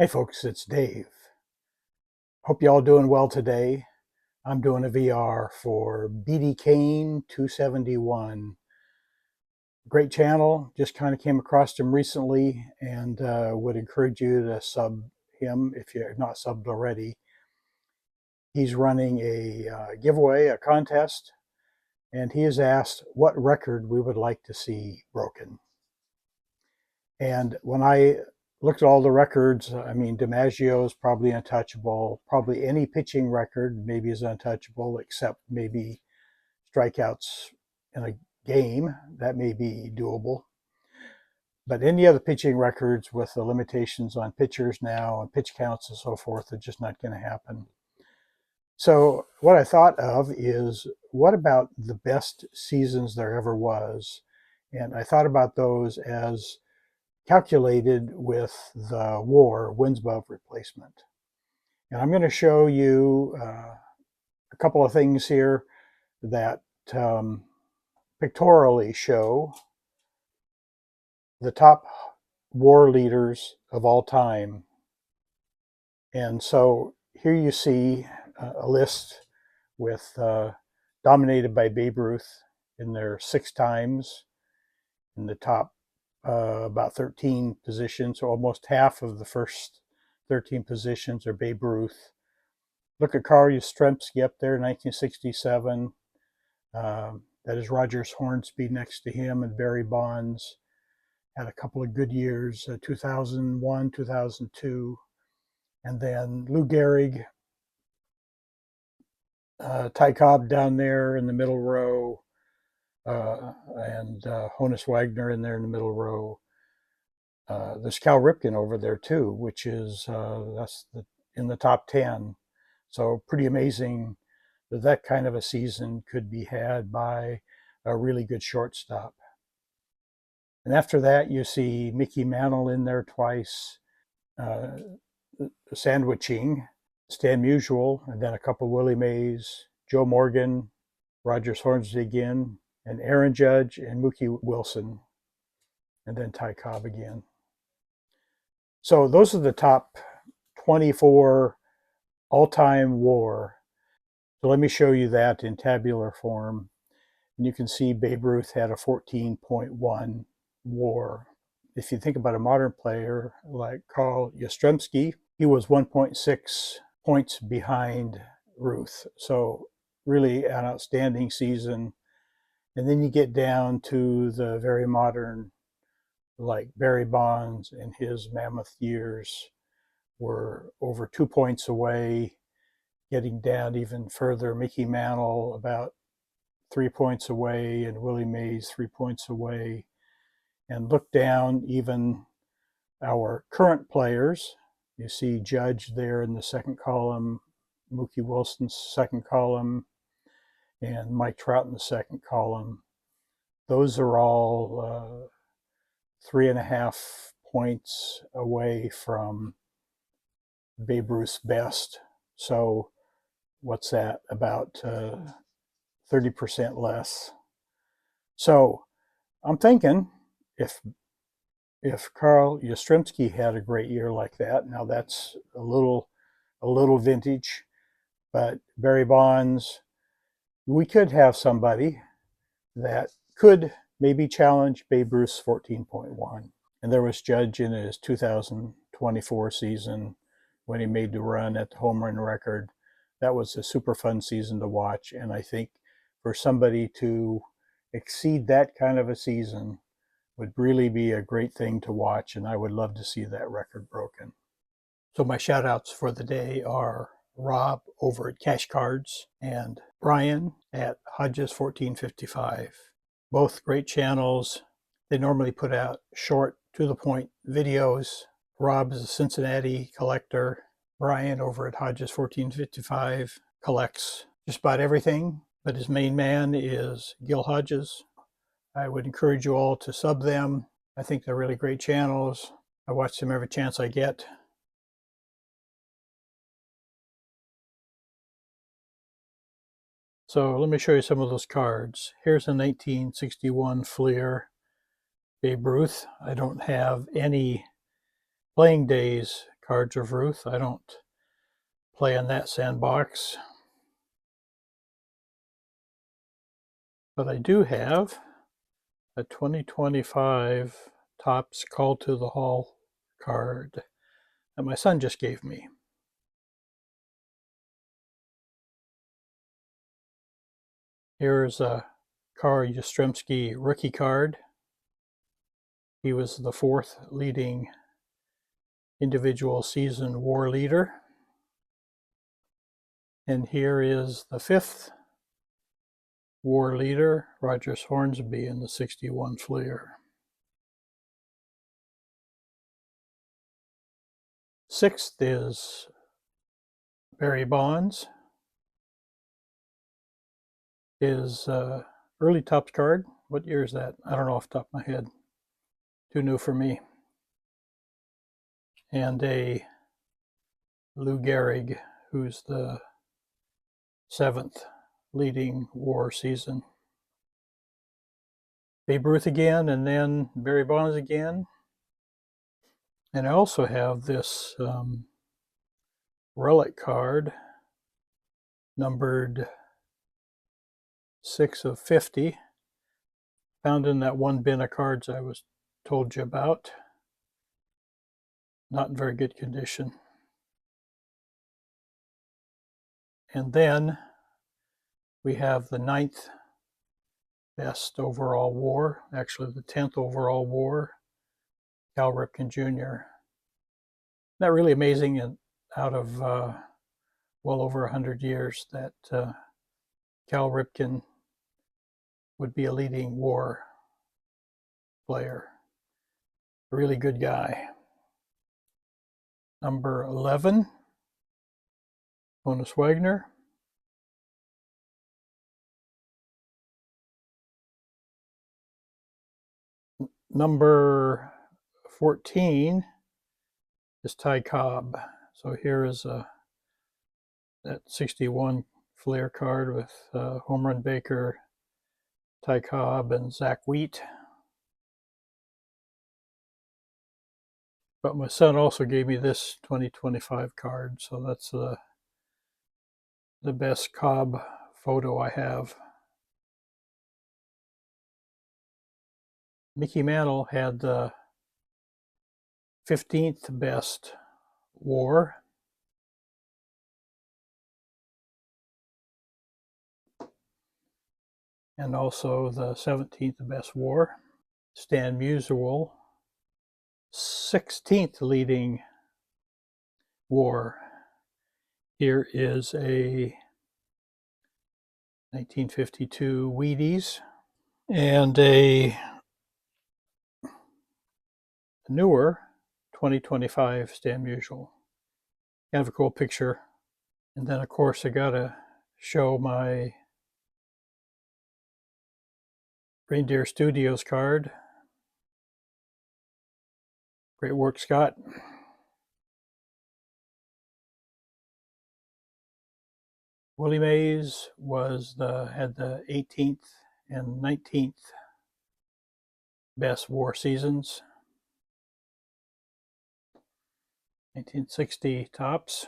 Hey folks, it's Dave. Hope you all doing well today. I'm doing a VR for BD Kane 271. Great channel, just kind of came across him recently and would encourage you to sub him if you're not subbed already. He's running a giveaway, a contest, and he has asked what record we would like to see broken. And when I looked at all the records, I mean, DiMaggio is probably untouchable. Probably any pitching record maybe is untouchable, except maybe strikeouts in a game. That may be doable. But any other pitching records with the limitations on pitchers now and pitch counts and so forth are just not going to happen. So what I thought of is, what about the best seasons there ever was? And I thought about those as calculated with the WAR, wins above replacement. And I'm going to show you a couple of things here that pictorially show the top WAR leaders of all time. And so here you see a list with dominated by Babe Ruth in there 6 times in the top about 13 positions, so almost half of the first 13 positions are Babe Ruth. Look at Carl Yastrzemski up there, 1967. That is Rogers Hornsby next to him, and Barry Bonds had a couple of good years, 2001, 2002. And then Lou Gehrig, Ty Cobb down there in the middle row, and Honus Wagner in there in the middle row. There's Cal Ripken over there too, which is in the top 10. So pretty amazing that that kind of a season could be had by a really good shortstop. And after that, you see Mickey Mantle in there twice, sandwiching Stan Musial, and then a couple Willie Mays, Joe Morgan, Rogers Hornsby again, and Aaron Judge and Mookie Wilson, and then Ty Cobb again. So those are the top 24 all-time WAR. So let me show you that in tabular form. And you can see Babe Ruth had a 14.1 WAR. If you think about a modern player like Carl Yastrzemski, he was 1.6 points behind Ruth. So really an outstanding season. And then you get down to the very modern, like Barry Bonds in his mammoth years were over 2 points away, getting down even further. Mickey Mantle about 3 points away, and Willie Mays 3 points away. And look down, even our current players. You see Judge there in the second column, Mookie Wilson's second column, and Mike Trout in the second column. Those are all 3.5 points away from Babe Ruth's best. So what's that? About 30% less. So I'm thinking if Carl Yastrzemski had a great year like that, now that's a little vintage, but Barry Bonds, we could have somebody that could maybe challenge Babe Ruth's 14.1. And there was Judge in his 2024 season when he made the run at the home run record. That was a super fun season to watch. And I think for somebody to exceed that kind of a season would really be a great thing to watch. And I would love to see that record broken. So my shout outs for the day are Rob over at Cash Cards and Brian at Hodges 1455. Both great channels. They normally put out short, to the point videos. Rob is a Cincinnati collector. Brian over at Hodges 1455 collects just about everything, but his main man is Gil Hodges. I would encourage you all to sub them. I think they're really great channels. I watch them every chance I get. So let me show you some of those cards. Here's a 1961 Fleer Babe Ruth. I don't have any playing days Cards of Ruth. I don't play in that sandbox. But I do have a 2025 Topps Call to the Hall card that my son just gave me. Here's a Carl Yastrzemski rookie card. He was the 4th leading individual season WAR leader. And here is the 5th WAR leader, Rogers Hornsby, in the 61 Fleer. 6th is Barry Bonds. His early Topps card. What year is that? I don't know off the top of my head. Too new for me. And a Lou Gehrig, who's the 7th leading WAR season. Babe Ruth again, and then Barry Bonds again. And I also have this relic card, numbered 6 of 50, found in that one bin of cards I was told you about. Not in very good condition. And then we have the 9th best overall WAR, actually the 10th overall WAR, Cal Ripken Jr. Not really amazing, and out of well over 100 years that Cal Ripken would be a leading WAR player. A really good guy. Number 11, Honus Wagner. Number 14 is Ty Cobb. So here is that 61 Fleer card with Home Run Baker, Ty Cobb, and Zach Wheat. But my son also gave me this 2025 card, so that's the best Cobb photo I have. Mickey Mantle had the 15th best WAR. And also the 17th best WAR. Stan Musial, 16th leading WAR. Here is a 1952 Wheaties and a newer 2025 Stan Musial. Kind of a cool picture. And then, of course, I gotta show my Reindeer Studios card. Great work, Scott. Willie Mays had the 18th and 19th best WAR seasons. 1960 Topps.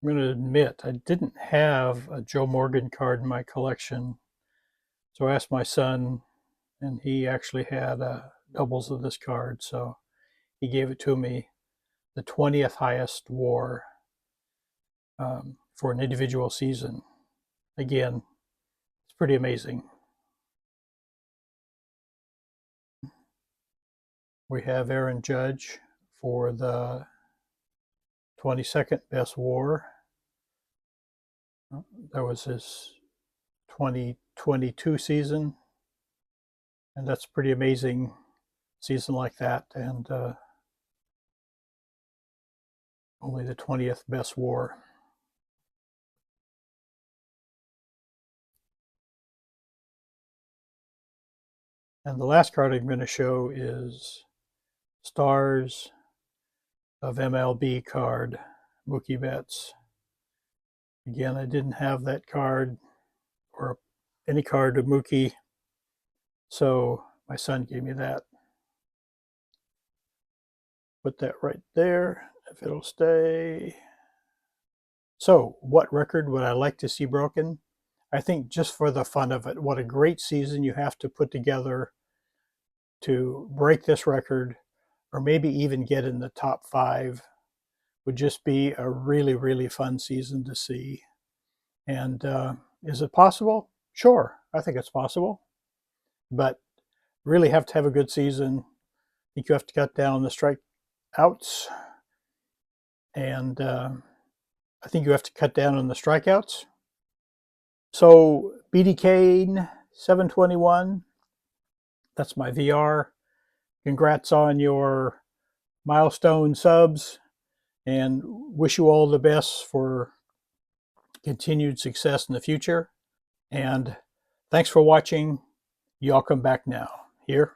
I'm going to admit I didn't have a Joe Morgan card in my collection, so I asked my son, and he actually had doubles of this card, so he gave it to me. The 20th highest WAR for an individual season. Again, it's pretty amazing. We have Aaron Judge for the 22nd best WAR. That was his 2022 season, and that's pretty amazing season like that, and only the 20th best WAR. And the last card I'm going to show is Stars of MLB card, Mookie Betts. Again, I didn't have that card or any card of Mookie, so my son gave me that. Put that right there, if it'll stay. So, what record would I like to see broken? I think just for the fun of it, what a great season you have to put together to break this record, or maybe even get in the top 5, would just be a really, really fun season to see. And is it possible? Sure, I think it's possible. But really have to have a good season. I think you have to cut down the strikeouts. And I think you have to cut down on the strikeouts. So BD Kane 721, that's my VR. Congrats on your milestone subs, and wish you all the best for continued success in the future. And thanks for watching. Y'all come back now. Here.